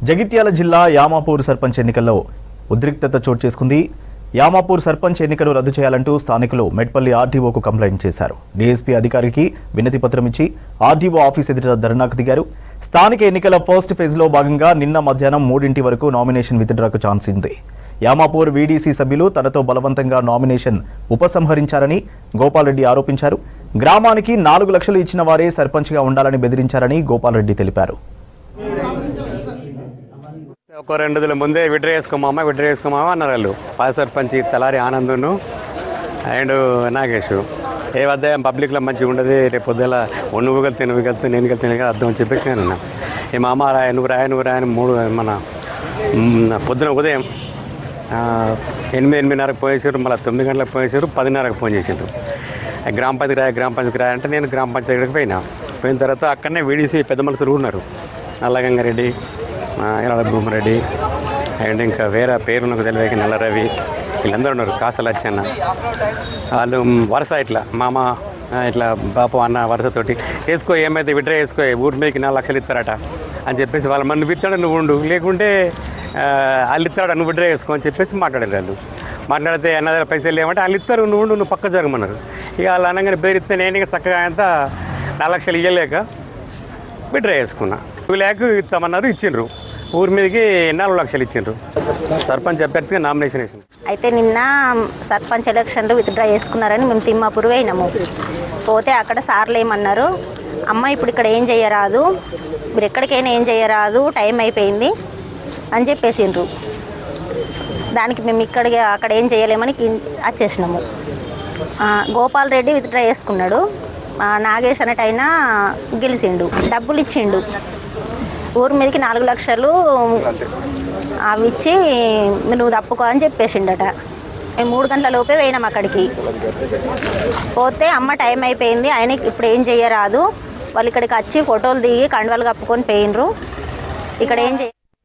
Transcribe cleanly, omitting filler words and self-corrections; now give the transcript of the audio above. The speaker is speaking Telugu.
జగిత్యాల జిల్లా యామాపూర్ సర్పంచ్ ఎన్నికల్లో ఉద్రిక్తత చోటు చేసుకుంది. యామాపూర్ సర్పంచ్ ఎన్నికలు రద్దు చేయాలంటూ స్థానికులు మెట్పల్లి ఆర్డీఓకు కంప్లైంట్ చేశారు. డీఎస్పీ అధికారికి వినతి పత్రం ఇచ్చి ఆర్డీఓ ఆఫీస్ ఎదుట ధర్నాకు దిగారు. స్థానిక ఎన్నికల ఫస్ట్ ఫేజ్లో భాగంగా నిన్న మధ్యాహ్నం 3 వరకు నామినేషన్ విత్డ్రాకు ఛాన్స్ ఉంది. యామాపూర్ వీడీసీ సభ్యులు తనతో బలవంతంగా నామినేషన్ ఉపసంహరించారని గోపాల్రెడ్డి ఆరోపించారు. గ్రామానికి 4 లక్షలు ఇచ్చిన వారే సర్పంచ్గా ఉండాలని బెదిరించారని గోపాల్రెడ్డి తెలిపారు. ఒక 2 రోజుల ముందే విడ్డ్రా చేసుకోమామా అన్నారు వాళ్ళు. పాత సర్పంచ్ తలారి ఆనందును అండ్ నాగేష్ ఏ వద్ద పబ్లిక్లో మంచిగా ఉండదు, రేపు పొద్దుల నువ్వు వెళ్తే నేను వెళ్తే అర్థం అని చెప్పేసి నేను ఉన్నా. ఏ మామ నువ్వు రాయని 3 మన పొద్దున ఉదయం 8:30కు పోయేసారు, మళ్ళీ 9 గంటలకు పోయేసారు, 10:30కు ఫోన్ చేసారు. గ్రామ పంచాయతీకి రాయ అంటే నేను గ్రామ పంచాయతీ దగ్గరికి పోయిన తర్వాత అక్కడనే వీడీసీ పెద్ద మనుషులు ఉన్నారు. నల్లగంగారెడ్డి, ఇలా భూమిరెడ్డి అండ్ ఇంకా వేరే పేరు నాకు తెలియక నల్ల రవి, వీళ్ళందరూ ఉన్నారు. కాసలు వచ్చన్న వాళ్ళు వరుస ఇట్లా మామ ఇట్లా బాపు అన్న వరుసతోటి చేసుకో, ఏమైతే విడ్డ్రా చేసుకో, ఊరి మీదకి 4 లక్షలు ఇస్తారట అని చెప్పేసి వాళ్ళ మన నువ్వు ఇస్తాడు నువ్వు ఉండు, లేకుంటే వాళ్ళు ఇస్తాడు నువ్వు విడ్డ్రా చేసుకో అని చెప్పేసి మాట్లాడారు. వాళ్ళు మాట్లాడితే అన్న దగ్గర పైసలు లేవంటే వాళ్ళు ఇస్తారు, నువ్వు పక్క జరగమన్నారు. ఇక వాళ్ళు అనగానే బెదిరిస్తే నేను ఇక చక్కగా అంతా 4 లక్షలు ఇవ్వలేక విడ్డ్రా చేసుకున్నా. 2 లక్షలు ఇస్తామన్నారు, ఇచ్చిండ్రు. ఊరి మీదకి 4 లక్షలు ఇచ్చిండ్రు. సర్పంచ్ అభ్యర్థిగా నామినేషన్ వేసింది. అయితే నిన్న సర్పంచ్ ఎలక్షన్లు విత్డ్రా చేసుకున్నారని మేము తిమ్మాపూర్ పోయినాము. పోతే అక్కడ సార్లు ఏమన్నారు, అమ్మ ఇప్పుడు ఇక్కడ ఏం చేయరాదు, మీరు ఎక్కడికైనా ఏం చేయరాదు, టైం అయిపోయింది అని చెప్పేసిండ్రు. దానికి మేము అక్కడ ఏం చేయలేమని వచ్చేసినాము. గోపాల్రెడ్డి విత్డ్రా చేసుకున్నాడు. నాగేష్ అనేటైనా గెలిచిండు, డబ్బులు ఇచ్చిండు. ఊరి మీదకి 4 లక్షలు అవి ఇచ్చి నువ్వు తప్పుకో అని చెప్పేసిండట. మేము 3 గంటల లోపే పోయినాం అక్కడికి. పోతే అమ్మ టైం అయిపోయింది, ఆయన ఇప్పుడు ఏం చేయరాదు, వాళ్ళు ఇక్కడికి వచ్చి ఫోటోలు దిగి కండువాలు కప్పుకొని పోయినరు, ఇక్కడ ఏం